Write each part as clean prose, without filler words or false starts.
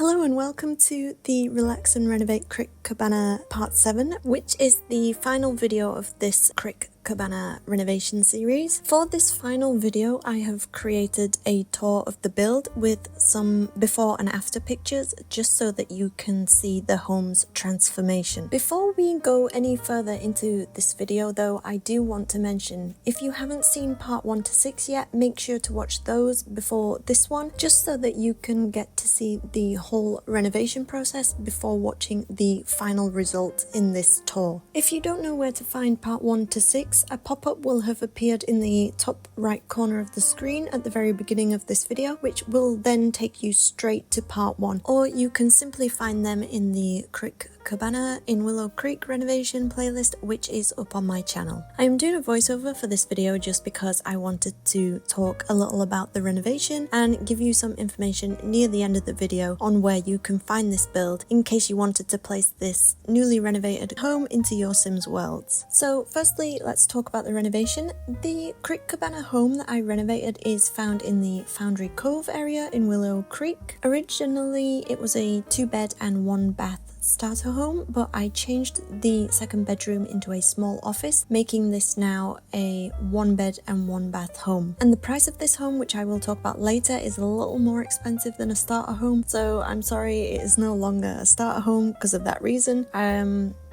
Hello and welcome to the Relax and Renovate Crick Cabana Part 7, which is the final video of this Crick Cabana renovation series. For this final video, I have created a tour of the build with some before and after pictures, just so that you can see the home's transformation. Before we go any further into this video though, I do want to mention, if you haven't seen part 1 to 6 yet, make sure to watch those before this one, just so that you can get to see the whole renovation process before watching the final result in this tour. If you don't know where to find part 1 to 6, a pop-up will have appeared in the top right corner of the screen at the very beginning of this video, which will then take you straight to part 1, or you can simply find them in the Crick Cabana in Willow Creek renovation playlist, which is up on my channel. I am doing a voiceover for this video just because I wanted to talk a little about the renovation and give you some information near the end of the video on where you can find this build in case you wanted to place this newly renovated home into your Sims worlds. So firstly, let's talk about the renovation. The Crick Cabana home that I renovated is found in the Foundry Cove area in Willow Creek. Originally it was a 2-bed and 1-bath starter home, but I changed the second bedroom into a small office, making this now a 1-bed and 1-bath home. And the price of this home, which I will talk about later, is a little more expensive than a starter home, so I'm sorry it is no longer a starter home because of that reason.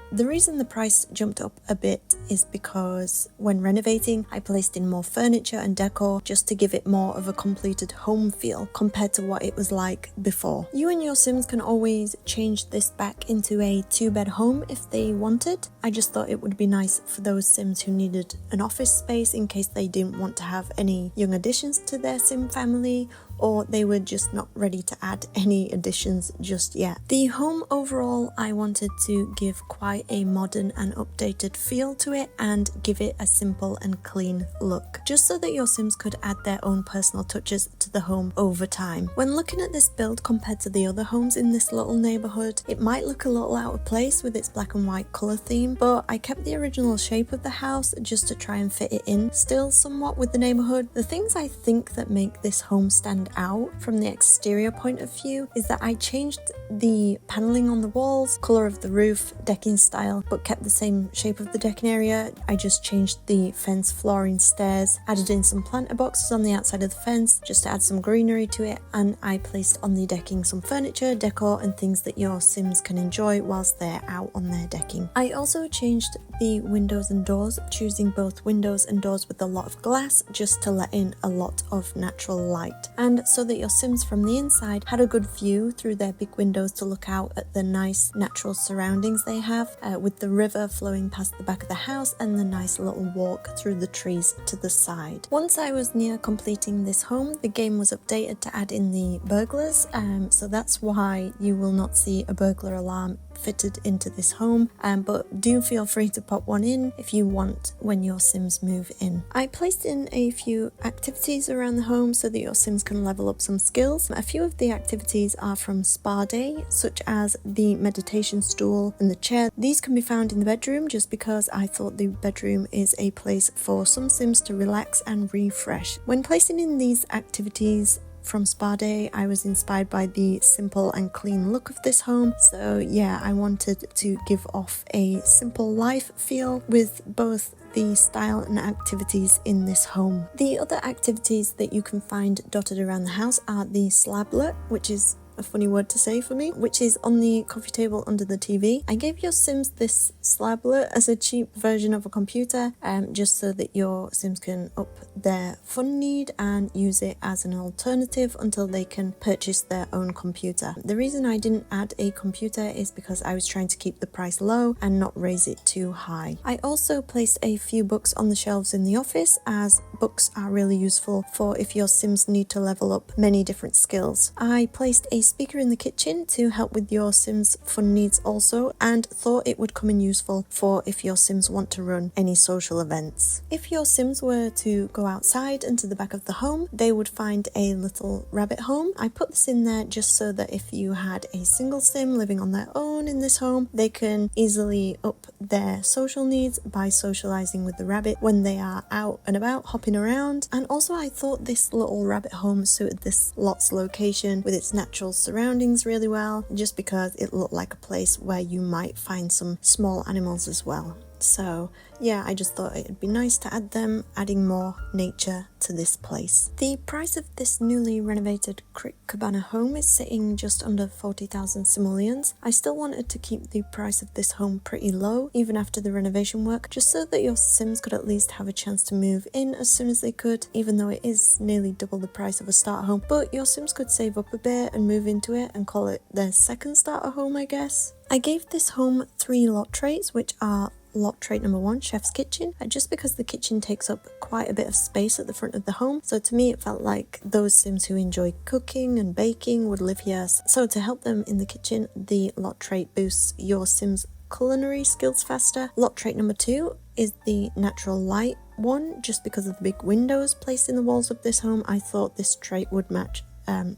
The reason the price jumped up a bit is because when renovating, I placed in more furniture and decor just to give it more of a completed home feel compared to what it was like before. You and your Sims can always change this back into a 2-bed home if they wanted. I just thought it would be nice for those Sims who needed an office space in case they didn't want to have any young additions to their Sim family, or they were just not ready to add any additions just yet. The home overall, I wanted to give quite a modern and updated feel to it and give it a simple and clean look, just so that your Sims could add their own personal touches to the home over time. When looking at this build compared to the other homes in this little neighborhood, it might look a little out of place with its black and white color theme, but I kept the original shape of the house just to try and fit it in still somewhat with the neighborhood. The things I think that make this home stand out from the exterior point of view is that I changed the paneling on the walls, color of the roof, decking style, but kept the same shape of the decking area. I just changed the fence flooring, stairs, added in some planter boxes on the outside of the fence just to add some greenery to it, and I placed on the decking some furniture, decor and things that your Sims can enjoy whilst they're out on their decking. I also changed the windows and doors, choosing both windows and doors with a lot of glass just to let in a lot of natural light, and so that your Sims from the inside had a good view through their big windows to look out at the nice natural surroundings they have, with the river flowing past the back of the house and the nice little walk through the trees to the side. Once I was near completing this home, the game was updated to add in the burglars, so that's why you will not see a burglar alarm fitted into this home, but do feel free to pop one in if you want when your Sims move in. I placed in a few activities around the home so that your Sims can level up some skills. A few of the activities are from Spa Day, such as the meditation stool and the chair. These can be found in the bedroom just because I thought the bedroom is a place for some Sims to relax and refresh. When placing in these activities from Spa Day, I was inspired by the simple and clean look of this home, so yeah, I wanted to give off a simple life feel with both the style and activities in this home. The other activities that you can find dotted around the house are the slablet, which is a funny word to say for me, which is on the coffee table under the TV. I gave your Sims this slablet as a cheap version of a computer, just so that your Sims can up their fun need and use it as an alternative until they can purchase their own computer. The reason I didn't add a computer is because I was trying to keep the price low and not raise it too high. I also placed a few books on the shelves in the office, as books are really useful for if your Sims need to level up many different skills. I placed a speaker in the kitchen to help with your Sims fun needs also, and thought it would come in useful for if your Sims want to run any social events. If your Sims were to go outside and to the back of the home, they would find a little rabbit home. I put this in there just so that if you had a single Sim living on their own in this home, they can easily up their social needs by socializing with the rabbit when they are out and about hopping around. And also I thought this little rabbit home suited this lot's location with its natural surroundings really well, just because it looked like a place where you might find some small animals as well. So yeah, I just thought it'd be nice to add them, adding more nature to this place. The price of this newly renovated Crick Cabana home is sitting just under 40,000 simoleons. I still wanted to keep the price of this home pretty low, even after the renovation work, just so that your Sims could at least have a chance to move in as soon as they could, even though it is nearly double the price of a starter home. But your Sims could save up a bit and move into it and call it their second starter home, I guess. I gave this home 3 lot traits, which are lot trait number 1, chef's kitchen, just because the kitchen takes up quite a bit of space at the front of the home. So to me, it felt like those Sims who enjoy cooking and baking would live here. So to help them in the kitchen, the lot trait boosts your Sims' culinary skills faster. Lot trait number 2 is the natural light one. Just because of the big windows placed in the walls of this home, I thought this trait would match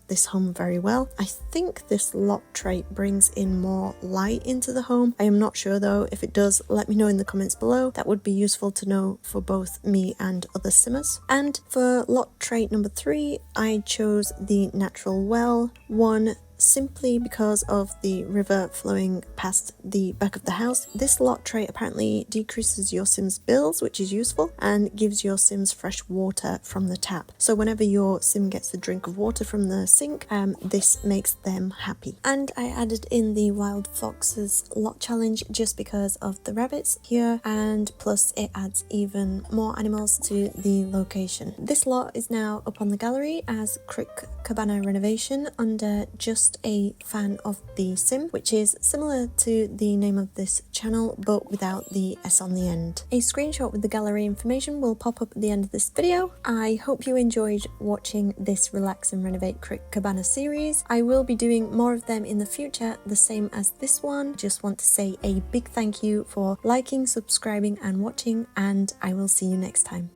this home very well. I think this lot trait brings in more light into the home. I am not sure though. If it does, let me know in the comments below. That would be useful to know for both me and other Simmers. And for lot trait number 3, I chose the natural well one, simply because of the river flowing past the back of the house. This lot trait apparently decreases your Sims' bills, which is useful, and gives your Sims fresh water from the tap. So whenever your Sim gets a drink of water from the sink, this makes them happy. And I added in the wild foxes lot challenge just because of the rabbits here, and plus it adds even more animals to the location. This lot is now up on the gallery as Crick Cabana Renovation under just a fan of the Sim, which is similar to the name of this channel but without the S on the end. A screenshot with the gallery information will pop up at the end of this video. I hope you enjoyed watching this Relax and Renovate Crick Cabana series. I will be doing more of them in the future, the same as this one. Just want to say a big thank you for liking, subscribing and watching, and I will see you next time.